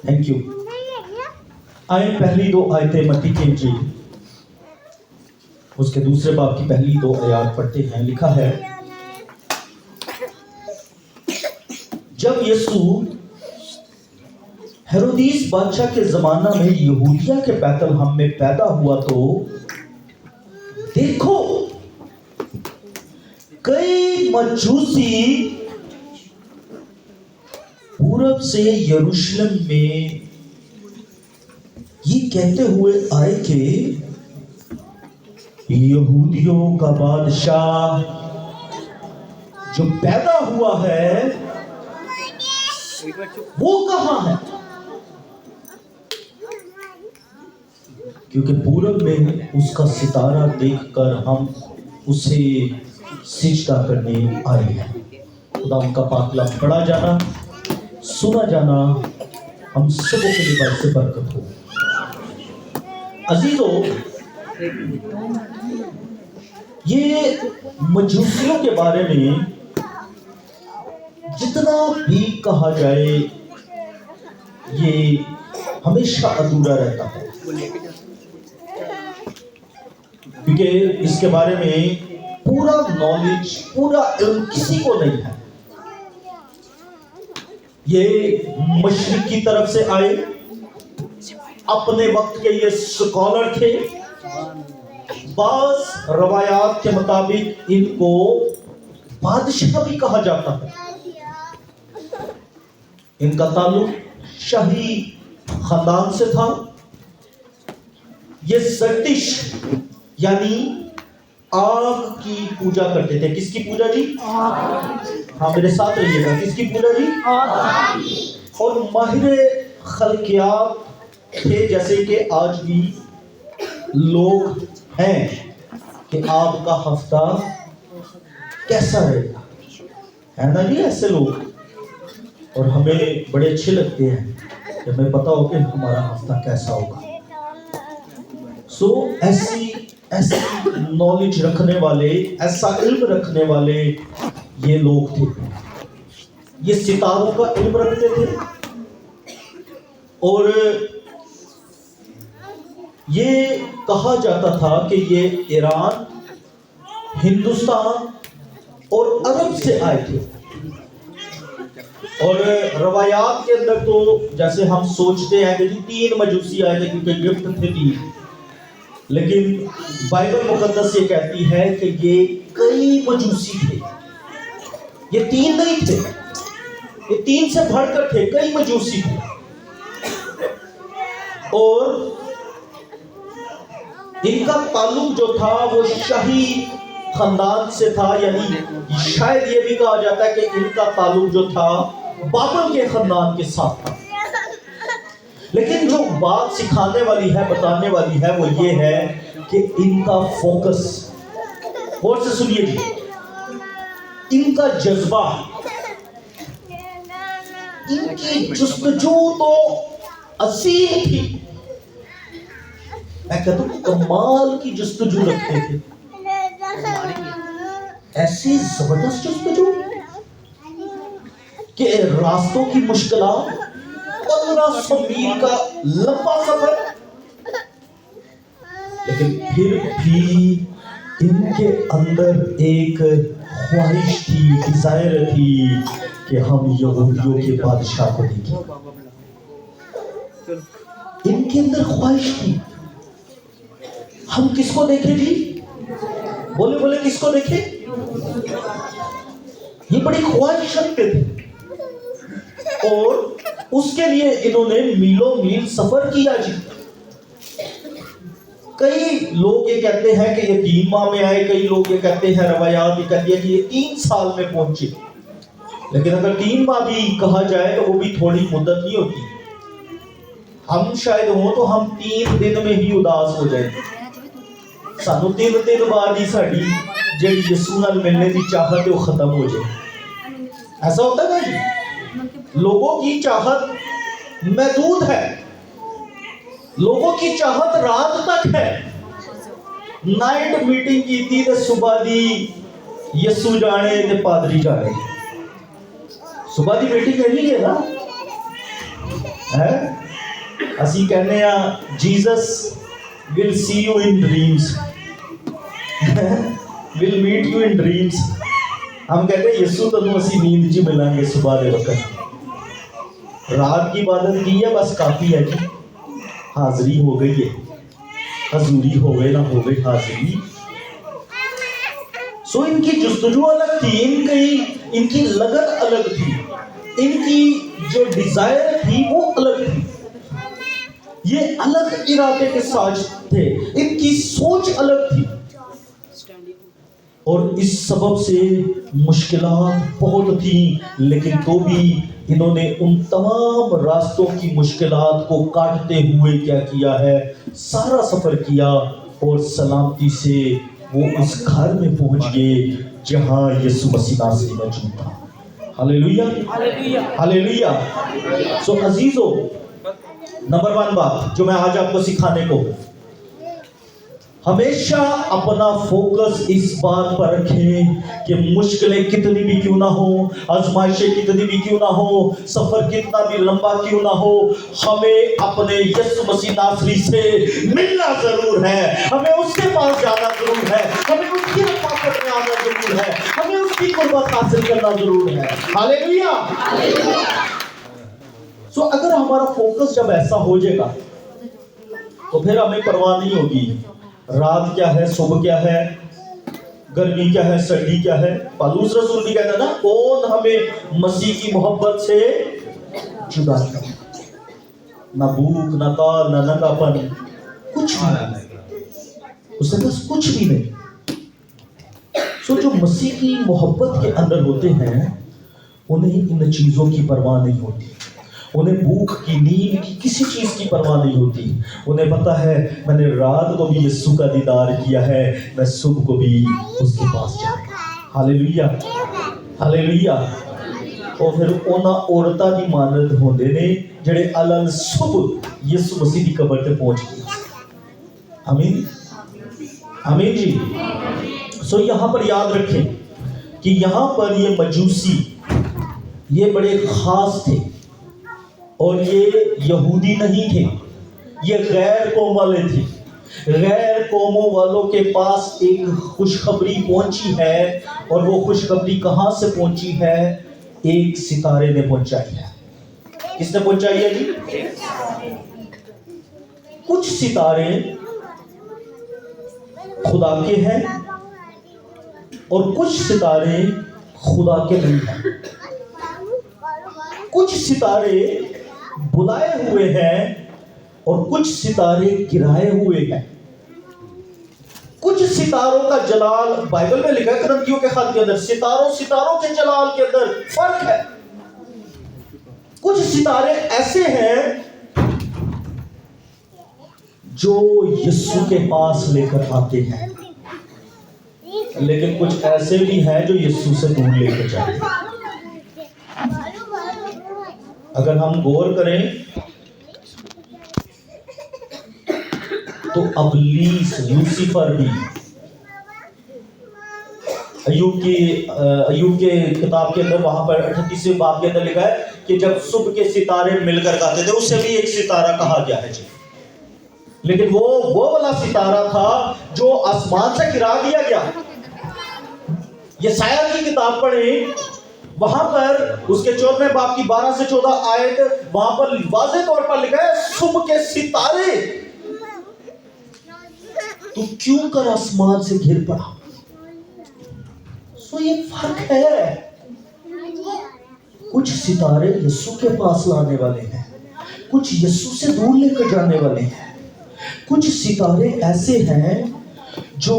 Thank you. आए पहली दो आयतें मत्ती की इंजील उसके दूसरे बाब की पहली दो आयत पढ़ते हैं। लिखा है, जब यीशु हेरोदीस बादशाह के जमाना में यहूदिया के बैतलहम में पैदा हुआ तो देखो कई मजूसी पूरब से यरूशलेम में ये कहते हुए आए कि यहूदियों का बादशाह जो पैदा हुआ है वो कहां है, क्योंकि पूरब में उसका सितारा देखकर हम उसे सिजदा करने आए हैं। खुदा उनका पाक कलाम पढ़ा जाना, सुना जाना हम सबों के लिए से बरकत हो। अजीजों, ये मजूसियों के बारे में जितना भी कहा जाए ये हमेशा अधूरा रहता है, क्योंकि इसके बारे में पूरा नॉलेज, पूरा इल्म किसी को नहीं है। ये मशरिक की तरफ से आए, अपने वक्त के ये स्कॉलर थे। बास रवायात के मुताबिक इनको बादशाह भी कहा जाता है। इनका ताल्लुक शाही खानदान से था। ये जरदिश यानी आग की पूजा करते थे। किसकी पूजा जी? हाँ, मेरे साथ रहिएगा। किसकी पूजा जी? और माहिर खल्कियात थे, जैसे कि आज भी लोग हैं कि आपका हफ्ता कैसा रहेगा, है ना जी? ऐसे लोग, और हमें बड़े अच्छे लगते हैं कि हमें पता हो कि हमारा हफ्ता कैसा होगा। सो ऐसी नॉलेज रखने वाले, ऐसा इल्म रखने वाले ये लोग थे। ये सितारों का इल्म रखते थे और ये कहा जाता था कि ये ईरान, हिंदुस्तान और अरब से आए थे। और रवायात के अंदर तो जैसे हम सोचते हैं कि 3 मजूसी आए थे क्योंकि गिफ्ट थे 3, लेकिन बाइबल मुकद्दस ये कहती है कि ये कई मजूसी थे। ये 3 नहीं थे, ये 3 से बढ़कर थे, कई मजूसी थे। और इनका ताल्लुक जो था वो शाही खानदान से था, यानी शायद ये भी कहा जाता है कि इनका ताल्लुक जो था बाबर के खानदान के साथ था। लेकिन जो बात सिखाने वाली है, बताने वाली है, वो ये है कि इनका फोकस, और से सुनिए जी, इनका जज्बा, इनकी जुस्तजू तो असीम थी। मैं कहता हूं कमाल की जुस्तजू रखते थे, ऐसी जबरदस्त जुस्तजू कि रास्तों की मुश्किलात, 1500 मील का लंबा सफर, लेकिन फिर भी इनके अंदर एक ख्वाहिश थी, डिजायर थी कि हम यहूदियों के बादशाह को देखें। इनके अंदर ख्वाहिश थी, हम किसको देखें जी? बोले बोले किसको देखें? ये बड़ी ख्वाहिश रखते थे और उसके लिए इन्होंने मीलों मील सफर किया जी। कई लोग ये कहते हैं कि ये 3 माह में आए, कई लोग ये कहते हैं, रवायात ये कहती है कि ये 3 साल में पहुंचे। लेकिन अगर 3 माह भी कहा जाए तो वो भी थोड़ी मुद्दत नहीं होती। हम शायद हो तो हम 3 दिन में ही उदास हो जाए। सानू 3 दिन बाद ही साड़ी जेड़ी यीशु नाल मिलने की चाहत है वो खत्म हो जाए। ऐसा होता है जी, लोगों की चाहत महदूद है, लोगों की चाहत रात तक है। नाइट मीटिंग की थी तो सुबह दी यीशु जाने ते पादरी जाने। सुबह दी मीटिंग है ना, है। ਅਸੀਂ ਕਹਿੰਦੇ ਆ Jesus will see you in dreams, will meet you in dreams। हम कहते हैं यीशु तनु ਅਸੀਂ नींद 'ਚ मिलांगे सुबह के वक्त। रात की इबादत की है बस काफ़ी है जी, हाजिरी हो गई है, हजूरी हो गई ना हो गई हाजिरी। सो इनकी जुस्तजू अलग थी, इनकी लगन अलग थी, इनकी जो डिजायर थी वो अलग थी, ये अलग इरादे के साथ थे, इनकी सोच अलग थी। और इस सबब से मुश्किलात बहुत थी, लेकिन तो भी इन्होंने उन तमाम रास्तों की मुश्किलात को काटते हुए क्या किया है, सारा सफर किया और सलामती से वो उस घर में पहुंच गए जहां यीशु मसीह नासरी मौजूद था। Hallelujah, hallelujah, hallelujah. सो अजीजों, नंबर 1 बात जो मैं आज आपको सिखाने को, हमेशा अपना फोकस इस बात पर रखें कि मुश्किलें कितनी भी क्यों ना हो, आजमाइशें कितनी भी क्यों ना हो, सफर कितना भी लंबा क्यों ना हो, हमें अपने यीशु मसीह नासरी से मिलना जरूर है, हमें उसके पास जाना जरूर है, हमें उसकी रफ़ाकत में आना जरूर है, हमें उसकी कुर्बत हासिल करना जरूर है। हालेलुया। सो अगर हमारा फोकस जब ऐसा हो जाएगा तो फिर हमें परवाह नहीं होगी रात क्या है, सुबह क्या है, गर्मी क्या है, सर्दी क्या है। पौलुस रसूल भी कहता है ना, कौन हमें मसीह की मोहब्बत से जुदा कर, ना भूख ना काल ना नंगापन, कुछ भी नहीं, उसके पास कुछ भी नहीं। सो जो मसीह की मोहब्बत के अंदर होते हैं उन्हें इन चीजों की परवाह नहीं होती, उन्हें भूख की, नींद की, किसी चीज की परवाह नहीं होती। उन्हें पता है मैंने रात को भी यीशु का दीदार किया है, मैं सुबह को भी उसके पास जाऊंगा। Hallelujah, hallelujah. और फिर उन्हां औरतां दी मानत होंदे ने ਜਿਹੜੇ अलग सुबह यीशु मसीह की कब्र पे पहुंच गए। आमीन, आमीन जी। सो यहाँ पर याद रखें कि यहाँ पर ये मजूसी ये बड़े खास थे और ये यहूदी नहीं थे, ये गैर कौम वाले थे। गैर कौमों वालों के पास एक खुशखबरी पहुंची है, और वो खुशखबरी कहां से पहुंची है? एक सितारे ने पहुंचाई है। किसने पहुंचाई है जी? कुछ सितारे खुदा के हैं और कुछ सितारे खुदा के नहीं हैं। कुछ सितारे बुलाए हुए हैं और कुछ सितारे गिराए हुए हैं। कुछ सितारों का जलाल बाइबल में लिखा है, कुरानियों के खत के अंदर, सितारों के जलाल के अंदर फर्क है। कुछ सितारे ऐसे हैं जो यीशु के पास लेकर आते हैं, लेकिन कुछ ऐसे भी हैं जो यीशु से दूर लेकर जाते हैं। अगर हम गौर करें तो अबलीस, लूसीफर भी, अय्यूब के किताब के अंदर वहां पर 38वें बाब के अंदर लिखा है कि जब सुबह के सितारे मिलकर गाते थे, उसे भी एक सितारा कहा गया है जी। लेकिन वो वाला सितारा था जो आसमान से गिरा दिया गया। यशायाह की किताब पढ़ें, वहां पर उसके 14वें बाब की 12 से 14 आयत, वहां पर वाज़ेह तौर पर लिखा है, सुबह के सितारे तो क्यों कर आसमान से गिर पड़ा। सो ये फर्क है। कुछ सितारे यीशु के पास लाने वाले हैं, कुछ यीशु से दूर लेकर जाने वाले हैं। कुछ सितारे ऐसे हैं जो